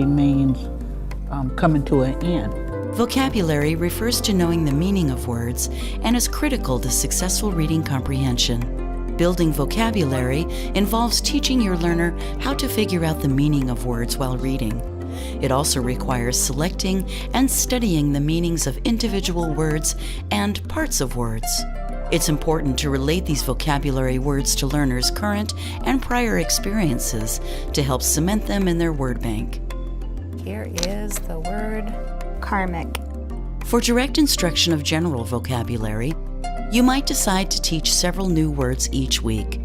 means coming to an end. Vocabulary refers to knowing the meaning of words and is critical to successful reading comprehension. Building vocabulary involves teaching your learner how to figure out the meaning of words while reading. It also requires selecting and studying the meanings of individual words and parts of words. It's important to relate these vocabulary words to learners' current and prior experiences to help cement them in their word bank. Here is the word karmic. For direct instruction of general vocabulary, you might decide to teach several new words each week.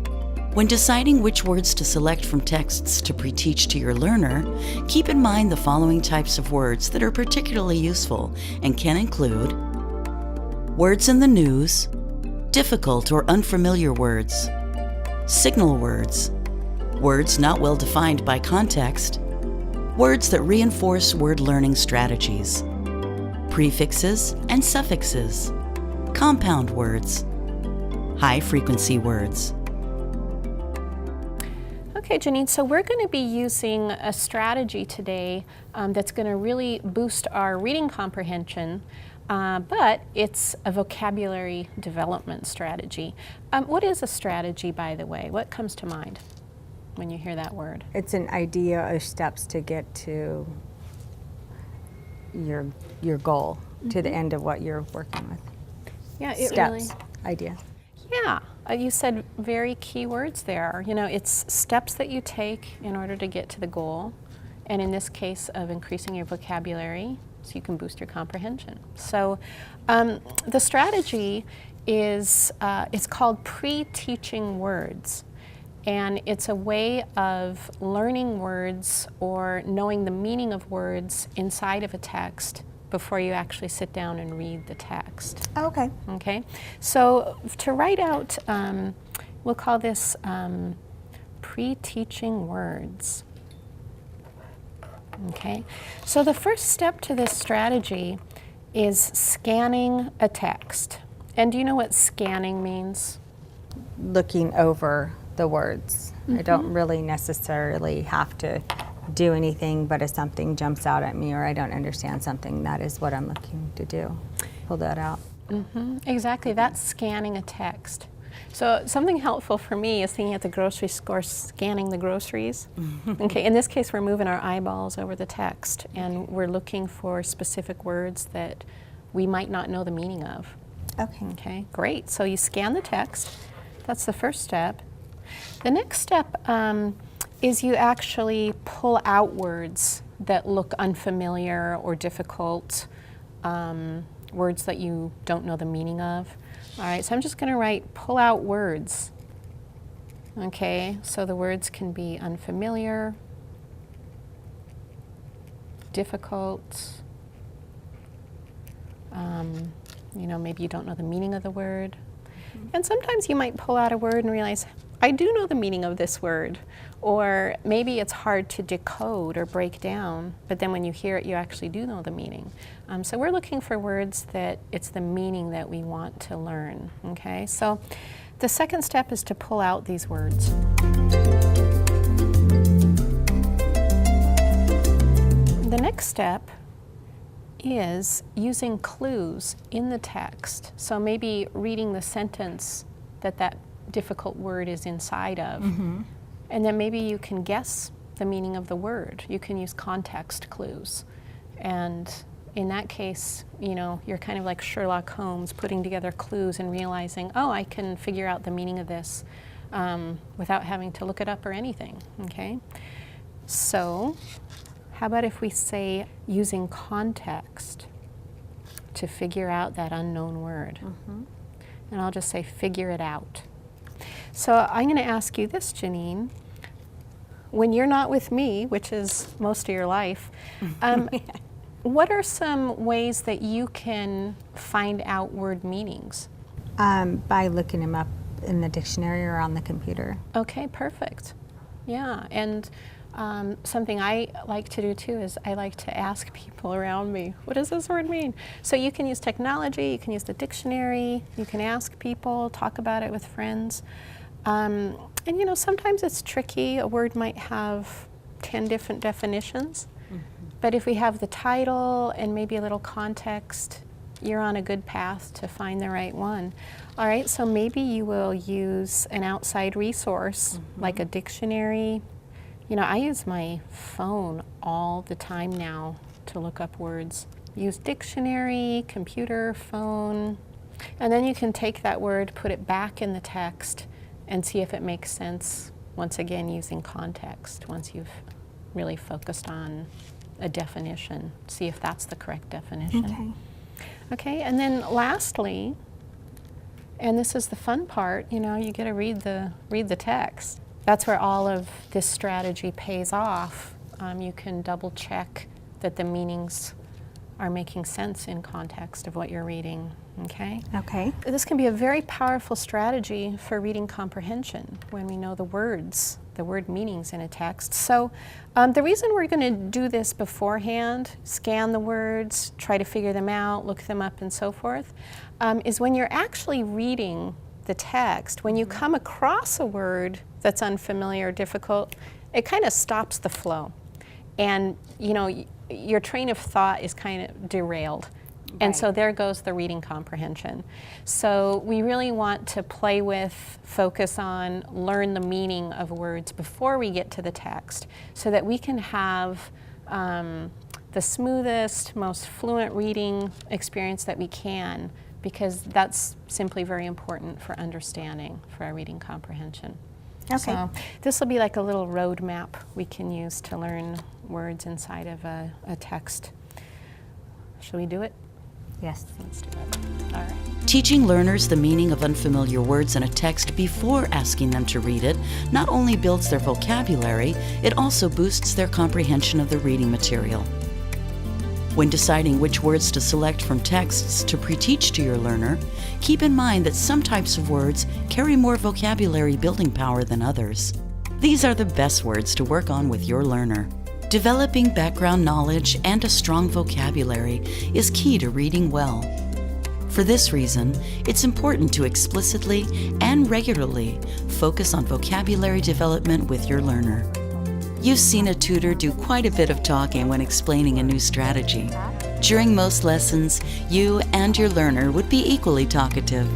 When deciding which words to select from texts to pre-teach to your learner, keep in mind the following types of words that are particularly useful and can include words in the news, difficult or unfamiliar words, signal words, words not well defined by context, words that reinforce word learning strategies, prefixes and suffixes, compound words, high-frequency words. Okay, Janine, so we're going to be using a strategy today that's going to really boost our reading comprehension, but it's a vocabulary development strategy. What is a strategy, by the way? What comes to mind when you hear that word? It's an idea of steps to get to your goal, to the end of what you're working with. Yeah, it steps, really. idea. Yeah, you said very key words there. You know, it's steps that you take in order to get to the goal, and in this case of increasing your vocabulary so you can boost your comprehension. So the strategy is, it's called pre-teaching words. And it's a way of learning words or knowing the meaning of words inside of a text before you actually sit down and read the text. Okay. Okay? So to write out, we'll call this pre-teaching words. Okay? So the first step to this strategy is scanning a text. And do you know what scanning means? Looking over the words. I don't really necessarily have to do anything, but if something jumps out at me or I don't understand something, that is what I'm looking to do. Pull that out. Exactly, that's scanning a text. So something helpful for me is thinking at the grocery store, scanning the groceries. Okay, in this case we're moving our eyeballs over the text and we're looking for specific words that we might not know the meaning of. Okay, great. So you scan the text. That's the first step. The next step is you actually pull out words that look unfamiliar or difficult, words that you don't know the meaning of. All right, so I'm just going to write pull out words. Okay, so the words can be unfamiliar, difficult, you know, maybe you don't know the meaning of the word. And sometimes you might pull out a word and realize, I do know the meaning of this word. Or maybe it's hard to decode or break down, but then when you hear it, you actually do know the meaning. So we're looking for words that it's the meaning that we want to learn, okay? So the second step is to pull out these words. The next step is using clues in the text. So maybe reading the sentence that difficult word is inside of. And then maybe you can guess the meaning of the word. You can use context clues. And in that case, you know, you're kind of like Sherlock Holmes putting together clues and realizing, oh, I can figure out the meaning of this without having to look it up or anything, okay? So how about if we say using context to figure out that unknown word? And I'll just say figure it out. So I'm going to ask you this, Janine. When you're not with me, which is most of your life, what are some ways that you can find out word meanings? By looking them up in the dictionary or on the computer. Okay, perfect. Yeah, and something I like to do too is I like to ask people around me, what does this word mean? So you can use technology, you can use the dictionary, you can ask people, talk about it with friends. And you know, sometimes it's tricky. A word might have 10 different definitions. But if we have the title and maybe a little context, you're on a good path to find the right one. All right, so maybe you will use an outside resource like a dictionary. You know, I use my phone all the time now to look up words. Use dictionary, computer, phone, and then you can take that word, put it back in the text, and see if it makes sense, once again using context, once you've really focused on a definition. See if that's the correct definition. Okay. Okay, and then lastly, and this is the fun part, you know, you get to read the text. That's where all of this strategy pays off. You can double check that the meanings are making sense in context of what you're reading, okay? Okay. This can be a very powerful strategy for reading comprehension when we know the words, the word meanings in a text. So the reason we're going to do this beforehand, scan the words, try to figure them out, look them up and so forth, is when you're actually reading the text, when you come across a word that's unfamiliar or difficult, it kind of stops the flow. And, you know, your train of thought is kind of derailed. And so there goes the reading comprehension. So we really want to play with, focus on, learn the meaning of words before we get to the text so that we can have the smoothest, most fluent reading experience that we can, because that's simply very important for understanding, for our reading comprehension. Okay. So this will be like a little roadmap we can use to learn words inside of a text. Shall we do it? Yes. Let's do it. All right. Teaching learners the meaning of unfamiliar words in a text before asking them to read it not only builds their vocabulary, it also boosts their comprehension of the reading material. When deciding which words to select from texts to pre-teach to your learner, keep in mind that some types of words carry more vocabulary building power than others. These are the best words to work on with your learner. Developing background knowledge and a strong vocabulary is key to reading well. For this reason, it's important to explicitly and regularly focus on vocabulary development with your learner. You've seen a tutor do quite a bit of talking when explaining a new strategy. During most lessons, you and your learner would be equally talkative.